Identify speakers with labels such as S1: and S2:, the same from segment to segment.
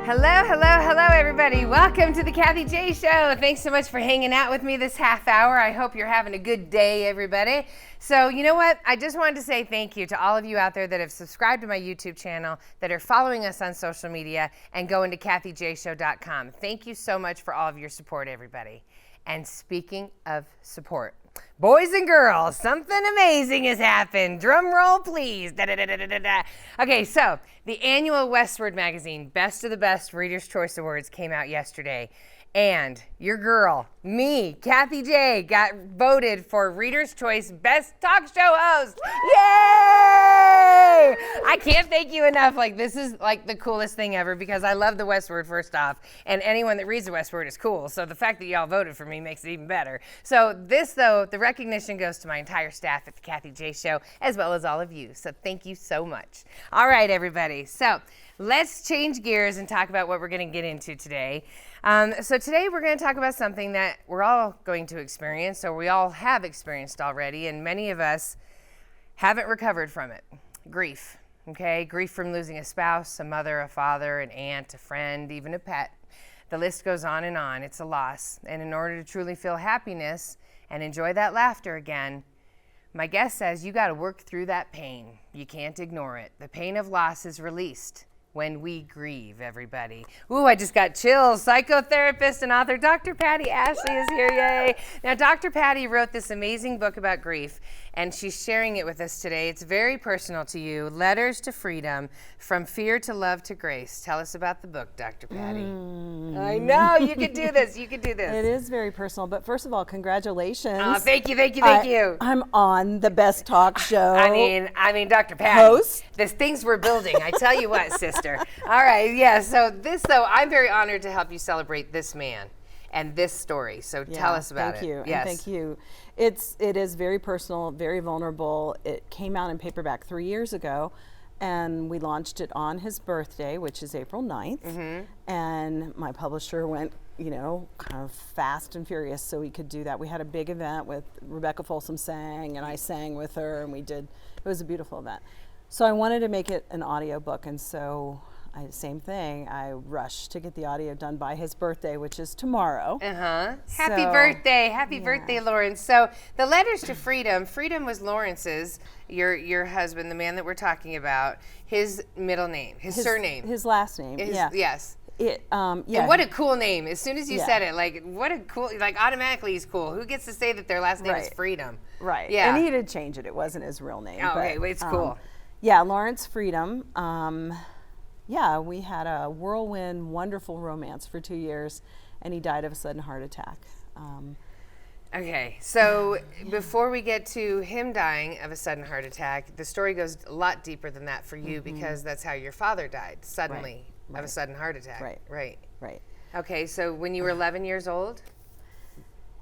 S1: Hello, everybody. Welcome to the Kathie J Show. Thanks so much for hanging out with me this half hour. I hope you're having a good day, everybody. So, you know what? I just wanted to say thank you to all of you out there that have subscribed to my YouTube channel, that are following us on social media, and going to KathieJShow.com. Thank you so much for all of your support, everybody. And speaking of support, boys and girls, something amazing has happened. Drum roll, please. Da-da-da-da-da-da. Okay, so the annual Westward Magazine Best of the Best Reader's Choice Awards came out yesterday. And your girl, me, Kathie J, got voted for Reader's Choice Best Talk Show Host. Yay! I can't thank you enough. Like, this is like the coolest thing ever because I love the Westward, first off. And anyone that reads the Westward is cool. So the fact that y'all voted for me makes it even better. So this, though, the recognition goes to my entire staff at the Kathie J Show, as well as all of you. So thank you so much. All right, everybody. So let's change gears and talk about what we're going to get into today. So today we're going to talk about something that we're all going to experience, or we all have experienced already, and many of us haven't recovered from it. Grief, okay? Grief from losing a spouse, a mother, a father, an aunt, a friend, even a pet. The list goes on and on. It's a loss. And in order to truly feel happiness and enjoy that laughter again, my guest says you got to work through that pain. You can't ignore it. The pain of loss is released when we grieve, everybody. Ooh, I just got chills. Psychotherapist and author Dr. Patti Ashley is here, yay. Now, Dr. Patti wrote this amazing book about grief, and she's sharing it with us today. It's very personal to you, Letters to Freedom, From Fear to Love to Grace. Tell us about the book, Dr. Patti. I know, you can do this, you can do this.
S2: It is very personal, but first of all, congratulations.
S1: Oh, thank you.
S2: I'm on the best talk show.
S1: I mean, Dr. Patti.
S2: Host.
S1: The things we're building, I tell you what, sister. All right, yeah, so this, though, I'm very honored to help you celebrate this man and this story. So tell us about it.
S2: Thank you.
S1: Yes.
S2: And thank you. It is very personal, very vulnerable. It came out in paperback 3 years ago, and we launched it on his birthday, which is April 9th. Mm-hmm. And my publisher went, kind of fast and furious so we could do that. We had a big event with Rebecca Folsom sang, and I sang with her, and it was a beautiful event. So I wanted to make it an audio book, and so same thing. I rushed to get the audio done by his birthday, which is tomorrow.
S1: Happy birthday, Lawrence. So the Letters to Freedom was Lawrence's, your husband, the man that we're talking about, his middle name, his surname.
S2: His last name,
S1: Yes.
S2: And
S1: what a cool name. As soon as you said it, what a cool, automatically he's cool. Who gets to say that their last name is Freedom?
S2: Right.
S1: Yeah.
S2: And he did change it. It wasn't his real name.
S1: Okay, it's cool.
S2: Yeah, Lawrence Freedom. We had a whirlwind, wonderful romance for 2 years, and he died of a sudden heart attack.
S1: Okay, so before we get to him dying of a sudden heart attack, the story goes a lot deeper than that for you, because that's how your father died, suddenly, of a sudden heart attack.
S2: Right.
S1: Okay, so when you were 11 years old,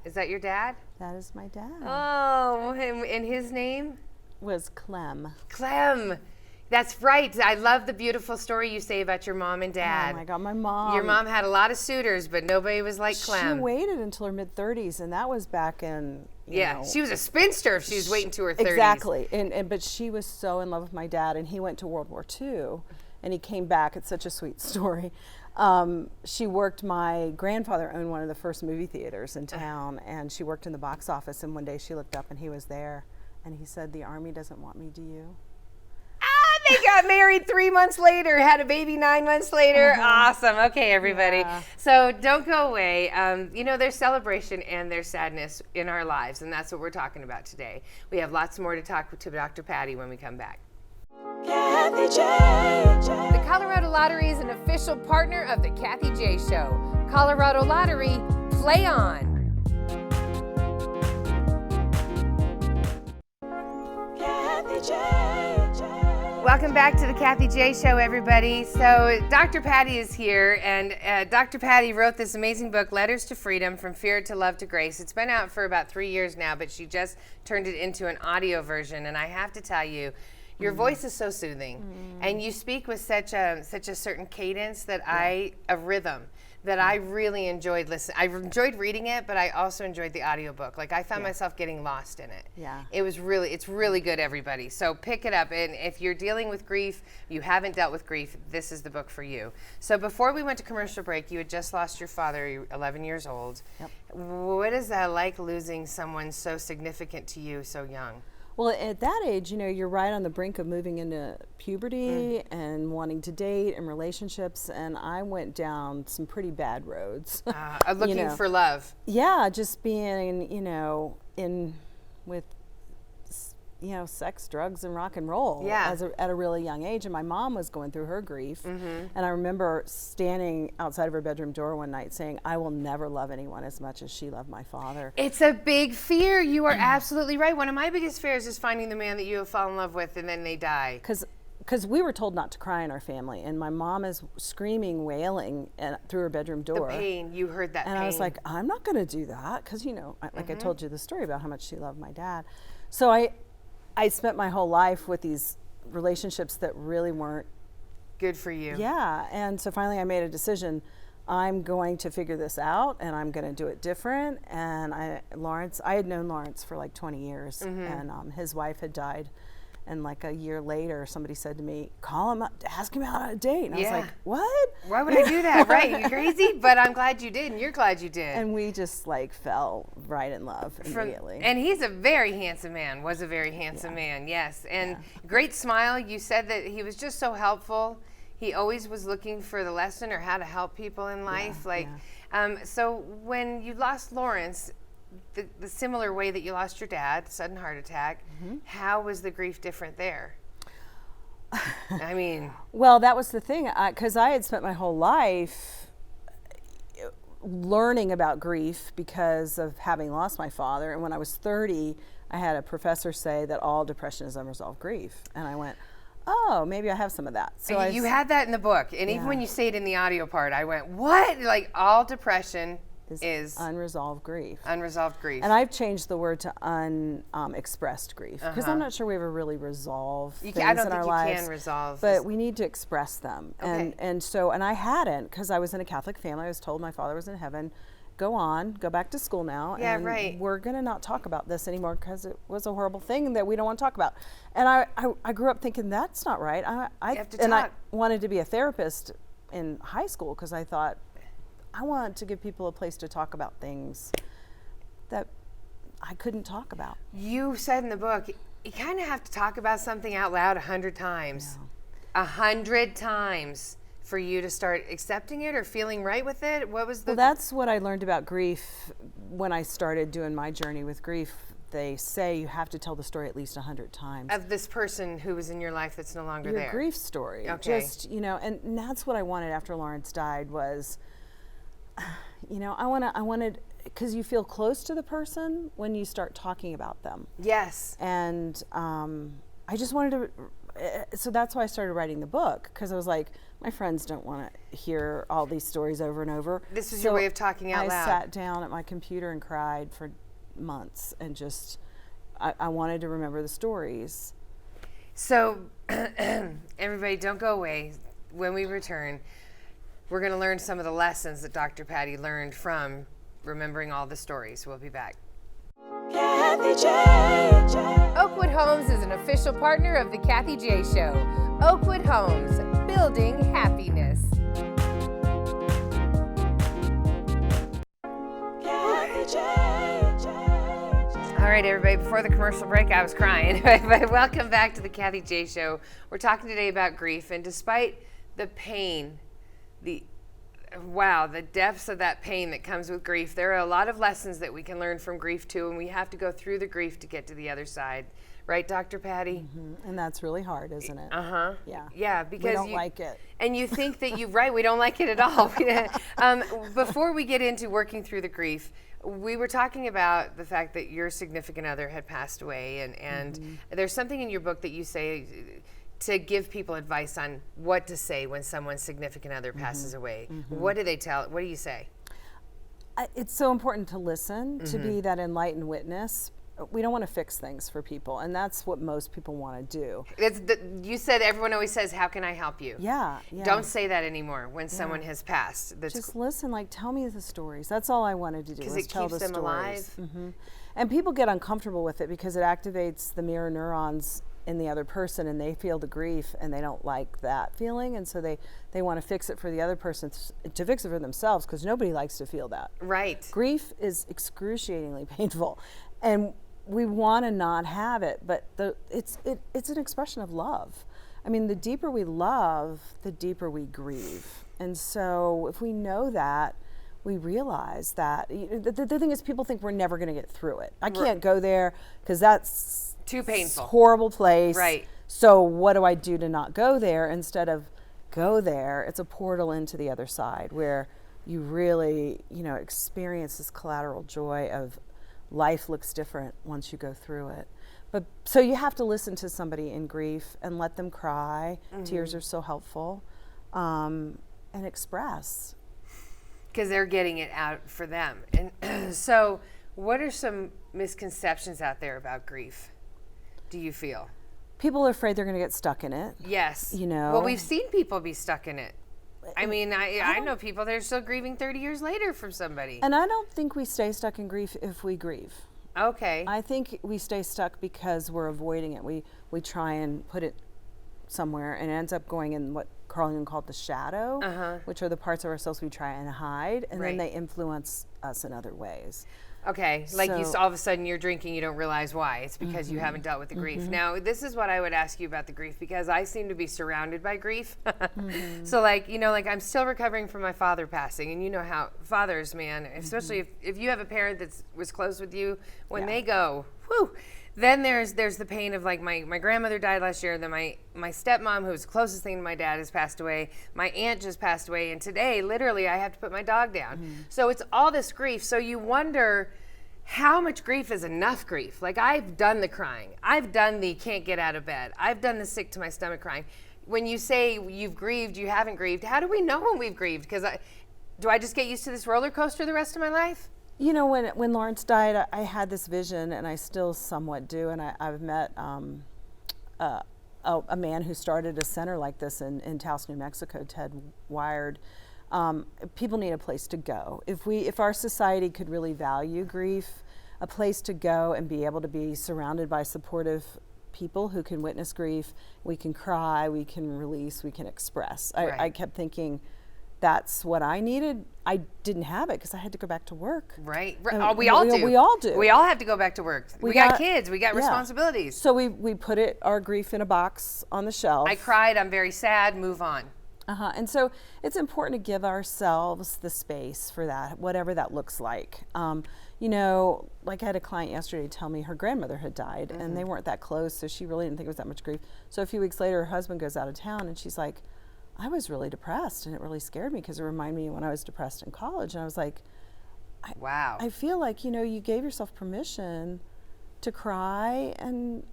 S1: is that your dad?
S2: That is my dad.
S1: Oh, and his name?
S2: Was Clem.
S1: Clem. That's right. I love the beautiful story you say about your mom and dad.
S2: Oh my God, my mom.
S1: Your mom had a lot of suitors, but nobody was like Clem.
S2: She waited until her mid-30s, and that was back in,
S1: she was a spinster if she was waiting to her 30s.
S2: Exactly. But she was so in love with my dad, and he went to World War II, and he came back. It's such a sweet story. She worked, my grandfather owned one of the first movie theaters in town, and she worked in the box office, and one day she looked up and he was there. And he said, "The Army doesn't want me, do you?"
S1: They got married 3 months later, had a baby 9 months later. Awesome. Okay, everybody.
S2: Yeah.
S1: So don't go away. There's celebration and there's sadness in our lives, and that's what we're talking about today. We have lots more to talk to Dr. Patti when we come back. Kathie J. The Colorado Lottery is an official partner of the Kathie J Show. Colorado Lottery, play on. Welcome back to the Kathie J Show, everybody. So Dr. Patti is here, and Dr. Patti wrote this amazing book, Letters to Freedom, From Fear to Love to Grace. It's been out for about 3 years now, but she just turned it into an audio version, and I have to tell you, Your voice is so soothing, and you speak with such a certain cadence that a rhythm that I really enjoyed listening. I enjoyed reading it, but I also enjoyed the audiobook. Like I found myself getting lost in it.
S2: Yeah.
S1: It's really good, everybody. So pick it up, and if you're dealing with grief, you haven't dealt with grief, this is the book for you. So before we went to commercial break, you had just lost your father, you're 11 years old.
S2: Yep.
S1: What is that like, losing someone so significant to you so young?
S2: Well, at that age, you're right on the brink of moving into puberty and wanting to date and relationships, and I went down some pretty bad roads.
S1: Looking for love.
S2: Yeah, just being, in with, sex, drugs, and rock and roll at a really young age. And my mom was going through her grief. And I remember standing outside of her bedroom door one night saying, I will never love anyone as much as she loved my father.
S1: It's a big fear. You are absolutely right. One of my biggest fears is finding the man that you have fallen in love with and then they die.
S2: Because we were told not to cry in our family, and my mom is screaming, wailing through her bedroom door.
S1: The pain, you heard that
S2: and
S1: pain.
S2: I was like, I'm not going to do that, because, I told you the story about how much she loved my dad. So I spent my whole life with these relationships that really weren't
S1: good for you.
S2: Yeah, and so finally I made a decision. I'm going to figure this out, and I'm going to do it different. And I had known Lawrence for like 20 years, and his wife had died. And like a year later, somebody said to me, call him up, ask him out on a date. And I was like, what?
S1: Why would I do that? Right, you're crazy, but I'm glad you did, and you're glad you did.
S2: And we just fell right in love immediately.
S1: And he's a very handsome man, was a very handsome man, yes. And great smile. You said that he was just so helpful. He always was looking for the lesson or how to help people in life. So when you lost Lawrence, the similar way that you lost your dad, sudden heart attack, how was the grief different there? I mean...
S2: Well, that was the thing, because I had spent my whole life learning about grief because of having lost my father. And when I was 30, I had a professor say that all depression is unresolved grief. And I went, oh, maybe I have some of that. So
S1: you had that in the book. And even when you say it in the audio part, I went, what? Like, all depression is
S2: unresolved grief.
S1: Unresolved grief.
S2: And I've changed the word to unexpressed grief, because I'm not sure we ever really resolve things in our lives.
S1: I don't think you can resolve.
S2: But we need to express them.
S1: Okay.
S2: And I hadn't, because I was in a Catholic family. I was told my father was in heaven. Go back to school now.
S1: Yeah,
S2: and
S1: right.
S2: We're going to not talk about this anymore because it was a horrible thing that we don't want to talk about. And I grew up thinking that's not right.
S1: You have to
S2: and
S1: talk.
S2: I wanted to be a therapist in high school because I thought, I want to give people a place to talk about things that I couldn't talk about.
S1: You said in the book, you kind of have to talk about something out loud 100 times. 100 times for you to start accepting it or feeling right with it? What was the...
S2: Well, that's what I learned about grief when I started doing my journey with grief. They say you have to tell the story at least 100 times.
S1: Of this person who was in your life that's no longer there.
S2: Your grief story.
S1: Okay.
S2: Just, and that's what I wanted after Lawrence died was... I wanted, because you feel close to the person when you start talking about them.
S1: Yes.
S2: And I just wanted to, so that's why I started writing the book, because I was like, my friends don't want to hear all these stories over and over.
S1: This is your way of talking out loud.
S2: I sat down at my computer and cried for months, and just, I wanted to remember the stories.
S1: So, everybody, don't go away. When we return, we're going to learn some of the lessons that Dr. Patti learned from remembering all the stories. We'll be back.
S3: Kathie J.
S1: Oakwood Homes is an official partner of the Kathie J Show. Oakwood Homes, building happiness.
S3: Kathie J.
S1: All right, everybody, before the commercial break, I was crying. But welcome back to the Kathie J Show. We're talking today about grief, and despite the pain, the depths of that pain that comes with grief, there are a lot of lessons that we can learn from grief too, and we have to go through the grief to get to the other side. Right, Dr. Patti?
S2: Mm-hmm. And that's really hard, isn't it?
S1: Uh-huh.
S2: Yeah.
S1: Yeah, because
S2: we don't like it.
S1: And you think that we don't like it at all. Before we get into working through the grief, we were talking about the fact that your significant other had passed away, and there's something in your book that you say to give people advice on what to say when someone's significant other passes away. What do you say?
S2: It's so important to listen, to be that enlightened witness, we don't want to fix things for people, and that's what most people want to do.
S1: You said everyone always says, "How can I help you?"
S2: Yeah.
S1: Don't say that anymore when someone has passed.
S2: Just listen, like, tell me the stories. That's all I wanted to do.
S1: Because
S2: Was
S1: it
S2: tell
S1: keeps
S2: the
S1: them
S2: stories.
S1: alive.
S2: And people get uncomfortable with it because it activates the mirror neurons in the other person, and they feel the grief, and they don't like that feeling, and so they want to fix it for the other person to fix it for themselves, because nobody likes to feel that.
S1: Right.
S2: Grief is excruciatingly painful, and we want to not have it, but it's an expression of love. I mean, the deeper we love, the deeper we grieve, and so if we know that, we realize that the thing is, people think we're never going to get through it. I can't go there because that's
S1: too painful,
S2: horrible place.
S1: Right.
S2: So what do I do to not go there? Instead of go there, it's a portal into the other side where you really, experience this collateral joy of life looks different once you go through it. But so you have to listen to somebody in grief and let them cry. Tears are so helpful, and express.
S1: Because they're getting it out for them. And so what are some misconceptions out there about grief, do you feel?
S2: People are afraid they're going to get stuck in it.
S1: Yes.
S2: Well,
S1: we've seen people be stuck in it. I mean, I know people that are still grieving 30 years later from somebody.
S2: And I don't think we stay stuck in grief if we grieve.
S1: Okay.
S2: I think we stay stuck because we're avoiding it. We try and put it somewhere, and it ends up going in what Carl Jung called the shadow, which are the parts of ourselves we try and hide, and then they influence us in other ways.
S1: Okay, like all of a sudden you're drinking, you don't realize why. It's because you haven't dealt with the grief. Now, this is what I would ask you about the grief, because I seem to be surrounded by grief. So like I'm still recovering from my father passing, and you know how fathers, man, especially if you have a parent that was close with you, when they go, whew. Then there's the pain of like my grandmother died last year. Then my stepmom, who's the closest thing to my dad, has passed away. My aunt just passed away, and today, literally, I have to put my dog down. So it's all this grief. So you wonder how much grief is enough grief. Like, I've done the crying. I've done the can't get out of bed. I've done the sick to my stomach crying. When you say you've grieved, you haven't grieved. How do we know when we've grieved? Because do I just get used to this roller coaster the rest of my life?
S2: When Lawrence died, I had this vision, and I still somewhat do, and I've met a man who started a center like this in Taos, New Mexico, Ted Wired. People need a place to go. If our society could really value grief, a place to go and be able to be surrounded by supportive people who can witness grief, we can cry, we can release, we can express. I kept thinking, that's what I needed. I didn't have it because I had to go back to work.
S1: Right. Oh, we all do.
S2: We all do.
S1: We all have to go back to work. We got kids. We got responsibilities.
S2: So we put our grief in a box on the shelf.
S1: I cried. I'm very sad. Move on.
S2: And so it's important to give ourselves the space for that, whatever that looks like. Like I had a client yesterday tell me her grandmother had died, and they weren't that close, so she really didn't think it was that much grief. So a few weeks later, her husband goes out of town, and she's like, I was really depressed, and it really scared me because it reminded me of when I was depressed in college. And I was like,
S1: wow.
S2: I feel like, you gave yourself permission to cry and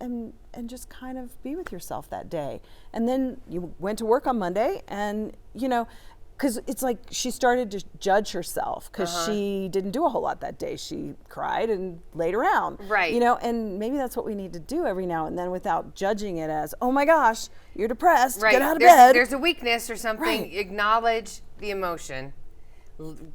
S2: just kind of be with yourself that day. And then you went to work on Monday, and, because it's like she started to judge herself because she didn't do a whole lot that day. She cried and laid around.
S1: Right.
S2: And maybe that's what we need to do every now and then without judging it as, oh my gosh, you're depressed, get out of bed.
S1: There's a weakness or something. Acknowledge the emotion.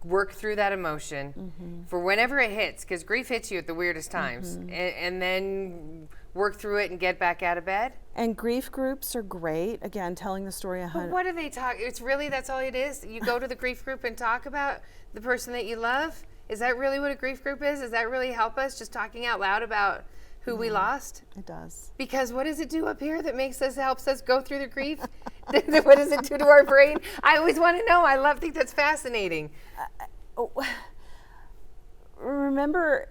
S1: Work through that emotion for whenever it hits, because grief hits you at the weirdest times, and then work through it and get back out of bed.
S2: And grief groups are great. Again, telling the story.
S1: But what do they talk? It's really, that's all it is? You go to the grief group and talk about the person that you love? Is that really what a grief group is? Does that really help us, just talking out loud about who we lost?
S2: It does.
S1: Because what does it do up here that helps us go through the grief? What does it do to our brain? I always want to know. I think that's fascinating.
S2: Remember,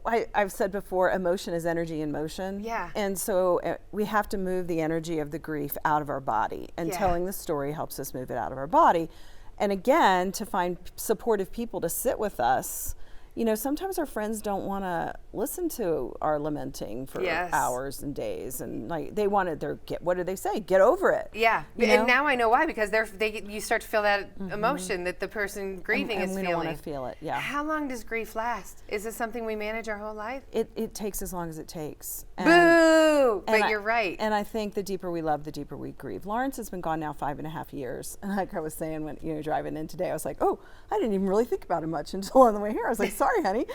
S2: I've said before, emotion is energy in motion.
S1: Yeah.
S2: And so we have to move the energy of the grief out of our body, and telling the story helps us move it out of our body. And again, to find supportive people to sit with us you know, sometimes our friends don't want to listen to our lamenting for hours and days, and like they wanted their what did they say? Get over it.
S1: Yeah,
S2: you
S1: and
S2: know?
S1: now I know why, because you start to feel that emotion that the person grieving is
S2: and we
S1: feeling.
S2: don't want to feel it. Yeah.
S1: How long does grief last? Is it something we manage our whole life?
S2: It takes as long as it takes.
S1: Boo! But you're right.
S2: And I think the deeper we love, the deeper we grieve. Lawrence has been gone now 5.5 years, and like I was saying when driving in today, I was like, oh, I didn't even really think about it much until on the way here. I was like, sorry, honey,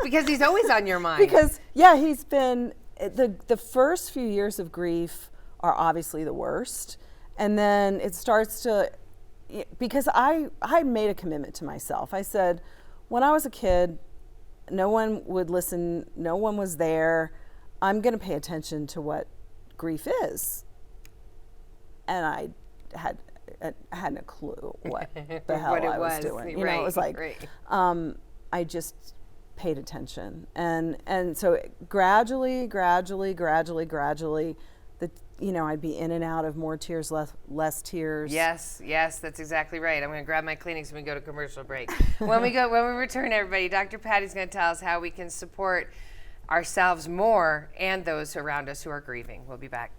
S1: because he's always on your mind.
S2: Because he's been the first few years of grief are obviously the worst, and then it starts to, because I made a commitment to myself. I said, when I was a kid, no one would listen, no one was there. I'm going to pay attention to what grief is. And I hadn't a clue what the hell I was doing. You know, it was like, I just paid attention. And so gradually, I'd be in and out of more tears, less tears.
S1: Yes, that's exactly right. I'm going to grab my Kleenex when we go to commercial break. When we return, everybody, Dr. Patti's going to tell us how we can support ourselves more and those around us who are grieving. We'll be back.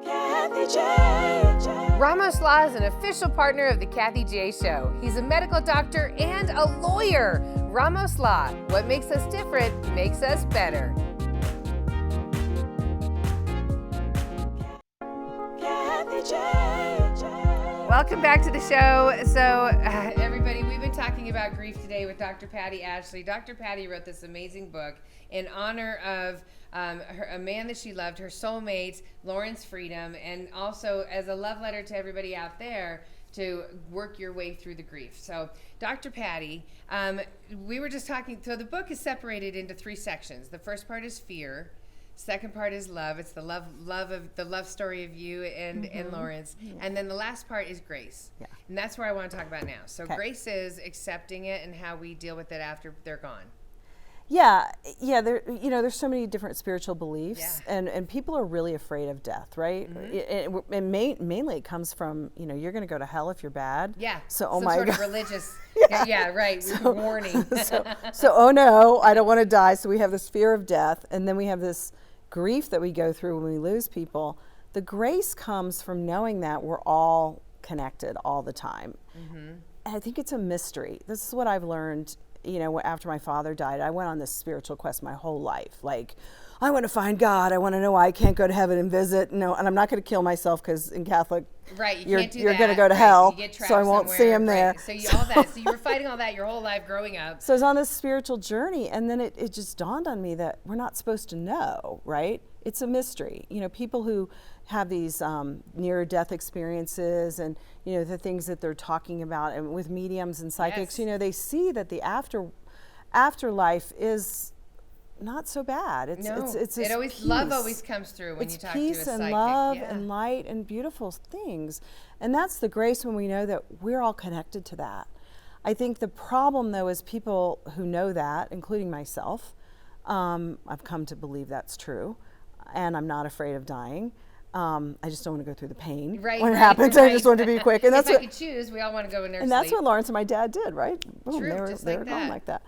S3: Kathie J.
S1: Ramos Law is an official partner of the Kathie J Show. He's a medical doctor and a lawyer. Ramos Law, what makes us different makes us better.
S3: Kathie J.
S1: Welcome back to the show. So, everybody, we've been talking about grief today with Dr. Patti Ashley. Dr. Patti wrote this amazing book in honor of a man that she loved, her soulmate, Lawrence Freedom, and also as a love letter to everybody out there to work your way through the grief. So, Dr. Patti, we were just talking, so the book is separated into 3 sections. The first part is fear. Second part is love. It's the love story of you and Lawrence. Yeah. And then the last part is grace. Yeah. And that's where I want to talk about now. So grace is accepting it and how we deal with it after they're gone.
S2: Yeah. There's so many different spiritual beliefs, and people are really afraid of death, right? And mainly it comes from, you're going to go to hell if you're bad.
S1: Yeah.
S2: So,
S1: some sort of religious. Right. Warning.
S2: so, oh no, I don't want to die. So we have this fear of death, and then we have this grief that we go through when we lose people. The grace comes from knowing that we're all connected all the time. And I think it's a mystery. This is what I've learned. After my father died, I went on this spiritual quest my whole life. Like, I want to find God. I want to know why I can't go to heaven and visit. No, and I'm not going to kill myself because in Catholic,
S1: you're
S2: going to go to hell, so I won't see him there.
S1: So you were fighting all that your whole life growing up.
S2: So I was on this spiritual journey, and then it just dawned on me that we're not supposed to know, right? It's a mystery. People who have these near-death experiences and, the things that they're talking about, and with mediums and psychics, they see that the afterlife is not so bad.
S1: Love always comes through when you talk to a psychic.
S2: It's peace and love and light and beautiful things. And that's the grace when we know that we're all connected to that. I think the problem, though, is people who know that, including myself, I've come to believe that's true, and I'm not afraid of dying. I just don't want to go through the pain when it happens. I just want to be quick. And that's
S1: if I could choose, we all want to go in there.
S2: And that's what Lawrence and my dad did, right? Boom,
S1: True,
S2: they were gone like that.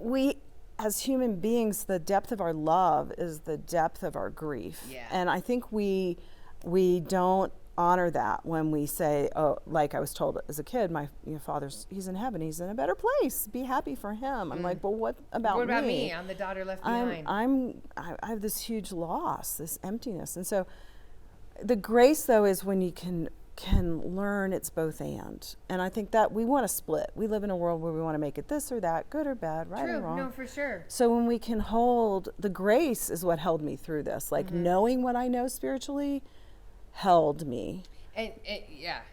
S2: We, as human beings, the depth of our love is the depth of our grief. Yeah. And I think we don't honor that when we say, oh, like I was told as a kid, my father's, he's in heaven, he's in a better place, be happy for him. I'm like, well, what about me?
S1: What about me? I'm the daughter left behind.
S2: I have this huge loss, this emptiness. And so the grace, though, is when you can learn it's both and. And I think that we want to split. We live in a world where we want to make it this or that, good or bad, right or wrong.
S1: No, for sure.
S2: So when we can hold, the grace is what held me through this. Like knowing what I know spiritually held me.
S1: And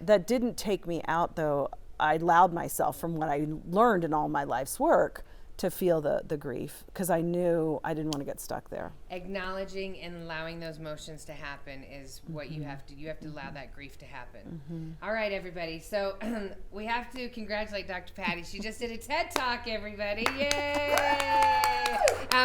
S2: that didn't take me out, though. I allowed myself, from what I learned in all my life's work, to feel the grief, because I knew I didn't want to get stuck there.
S1: acknowledging and allowing those motions to happen is what you have to allow that grief to happen. All right, everybody. So we have to congratulate Dr. Patti. She just did a TED Talk, everybody. Yay!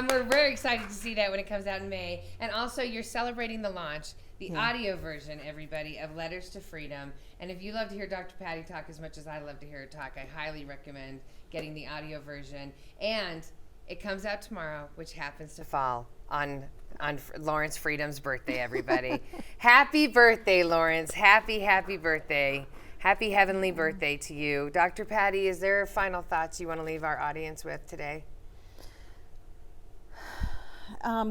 S1: We're very excited to see that when it comes out in May. And also, you're celebrating the launch, the audio version, everybody, of Letters to Freedom. And if you love to hear Dr. Patti talk as much as I love to hear her talk, I highly recommend getting the audio version. And it comes out tomorrow, which happens to fall on Lawrence Freedom's birthday, everybody. Happy birthday, Lawrence. Happy birthday. Happy heavenly birthday to you. Dr. Patti, is there final thoughts you want to leave our audience with today?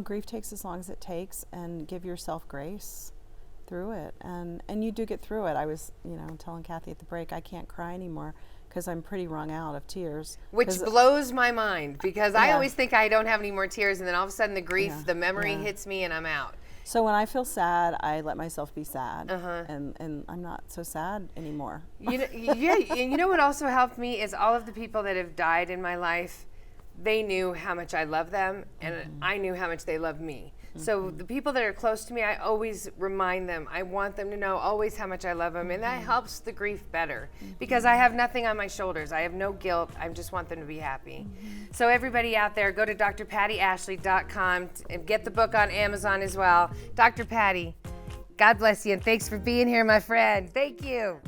S2: Grief takes as long as it takes, and give yourself grace through it. And you do get through it. I was, telling Kathie at the break, I can't cry anymore because I'm pretty wrung out of tears.
S1: Which blows my mind, because I always think I don't have any more tears, and then all of a sudden the grief, the memory hits me, and I'm out.
S2: So when I feel sad, I let myself be sad, and I'm not so sad anymore.
S1: And you know what also helped me is all of the people that have died in my life. They knew how much I love them, and I knew how much they loved me. So the people that are close to me, I always remind them. I want them to know always how much I love them, and that helps the grief better, because I have nothing on my shoulders. I have no guilt. I just want them to be happy. So everybody out there, go to drpattiashley.com and get the book on Amazon as well. Dr. Patti, God bless you, and thanks for being here, my friend. Thank you.